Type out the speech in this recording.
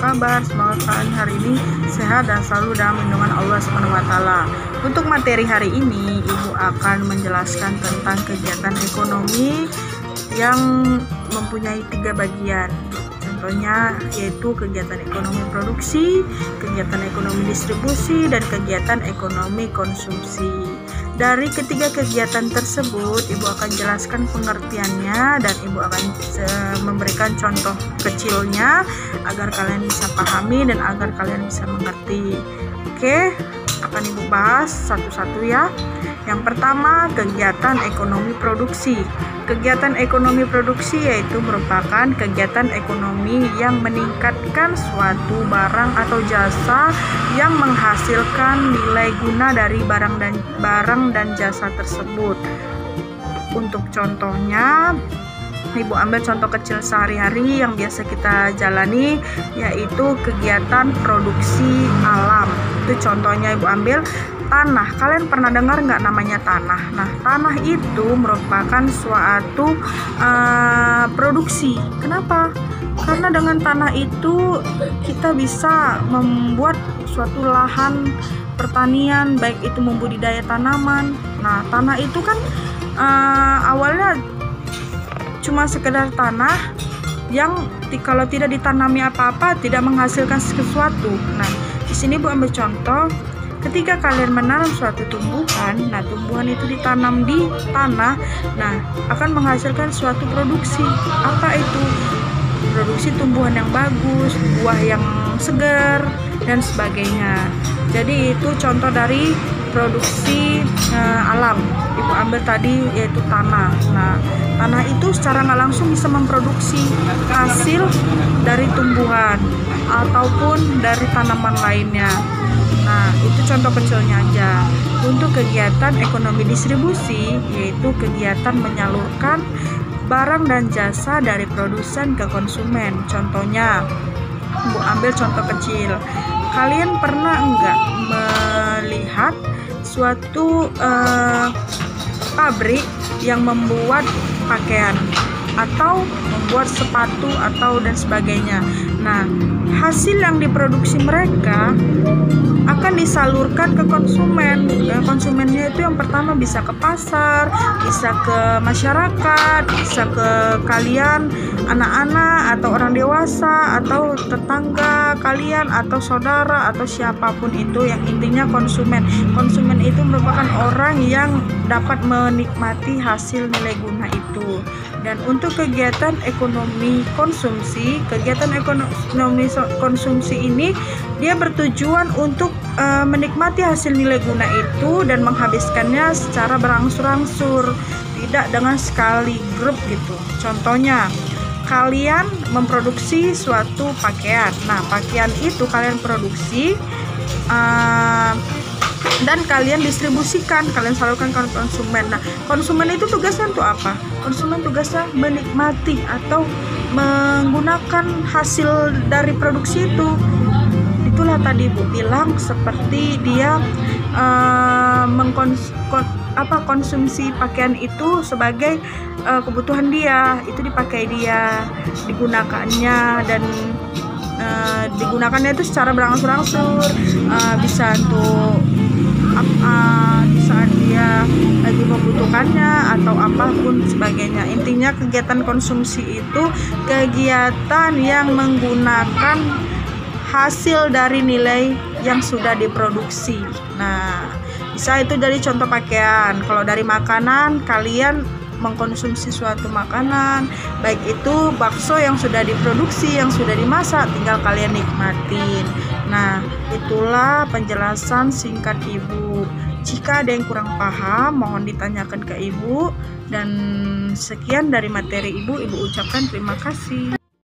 kabar? Semoga kalian hari ini sehat dan selalu dalam lindungan Allah SWT. Untuk materi hari ini, Ibu akan menjelaskan tentang kegiatan ekonomi yang mempunyai 3 bagian. Contohnya yaitu kegiatan ekonomi produksi, kegiatan ekonomi distribusi, dan kegiatan ekonomi konsumsi. Dari ketiga kegiatan tersebut, Ibu akan jelaskan pengertiannya dan Ibu akan memberikan contoh kecilnya agar kalian bisa pahami dan agar kalian bisa mengerti. Oke, akan Ibu bahas satu-satu ya. Yang pertama, kegiatan ekonomi produksi. Kegiatan ekonomi produksi yaitu merupakan kegiatan ekonomi yang meningkatkan suatu barang atau jasa yang menghasilkan nilai guna dari barang dan jasa tersebut. Untuk contohnya, Ibu ambil contoh kecil sehari-hari yang biasa kita jalani, yaitu kegiatan produksi alam. Itu contohnya Ibu ambil tanah. Kalian pernah dengar nggak namanya tanah? Nah, tanah itu merupakan suatu produksi. Kenapa? Karena dengan tanah itu kita bisa membuat suatu lahan pertanian, baik itu membudidaya tanaman. Nah, tanah itu kan awalnya cuma sekedar tanah yang kalau tidak ditanami apa-apa tidak menghasilkan sesuatu. Nah, di sini Bu ambil contoh. Ketika kalian menanam suatu tumbuhan, nah tumbuhan itu ditanam di tanah, nah akan menghasilkan suatu produksi. Apa itu? Produksi tumbuhan yang bagus, buah yang segar, dan sebagainya. Jadi itu contoh dari produksi alam. Ibu ambil tadi yaitu tanah. Nah, tanah itu secara nggak langsung bisa memproduksi hasil dari tumbuhan ataupun dari tanaman lainnya. Nah, itu contoh kecilnya aja. Untuk kegiatan ekonomi distribusi, yaitu kegiatan menyalurkan barang dan jasa dari produsen ke konsumen. Contohnya, Bu ambil contoh kecil. Kalian pernah enggak melihat suatu pabrik yang membuat pakaian atau membuat sepatu atau dan sebagainya? Nah, hasil yang diproduksi mereka akan disalurkan ke konsumen. Konsumennya itu yang pertama bisa ke pasar, bisa ke masyarakat, bisa ke kalian anak-anak atau orang dewasa atau tetangga kalian atau saudara atau siapapun itu, yang intinya konsumen. Konsumen itu merupakan orang yang dapat menikmati hasil nilai guna itu. Dan untuk kegiatan ekonomi konsumsi, kegiatan ekonomi konsumsi ini dia bertujuan untuk menikmati hasil nilai guna itu dan menghabiskannya secara berangsur-angsur, tidak dengan sekali grup gitu. Contohnya, kalian memproduksi suatu pakaian. Nah, pakaian itu kalian produksi dan kalian distribusikan, kalian salurkan ke konsumen. Nah, konsumen itu tugasnya untuk apa? Konsumen tugasnya menikmati atau menggunakan hasil dari produksi itu. Itulah tadi Bu bilang seperti dia konsumsi pakaian itu sebagai kebutuhan dia, itu dipakai dia, digunakannya dan digunakannya itu secara berangsur-angsur, bisa untuk di saat dia lagi membutuhkannya atau apapun sebagainya. Intinya kegiatan konsumsi itu kegiatan yang menggunakan hasil dari nilai yang sudah diproduksi. Nah, bisa itu dari contoh pakaian. Kalau dari makanan, kalian mengkonsumsi suatu makanan, baik itu bakso yang sudah diproduksi, yang sudah dimasak, tinggal kalian nikmatin. Nah, itulah penjelasan singkat Ibu. Jika ada yang kurang paham, mohon ditanyakan ke Ibu. Dan sekian dari materi Ibu ucapkan terima kasih.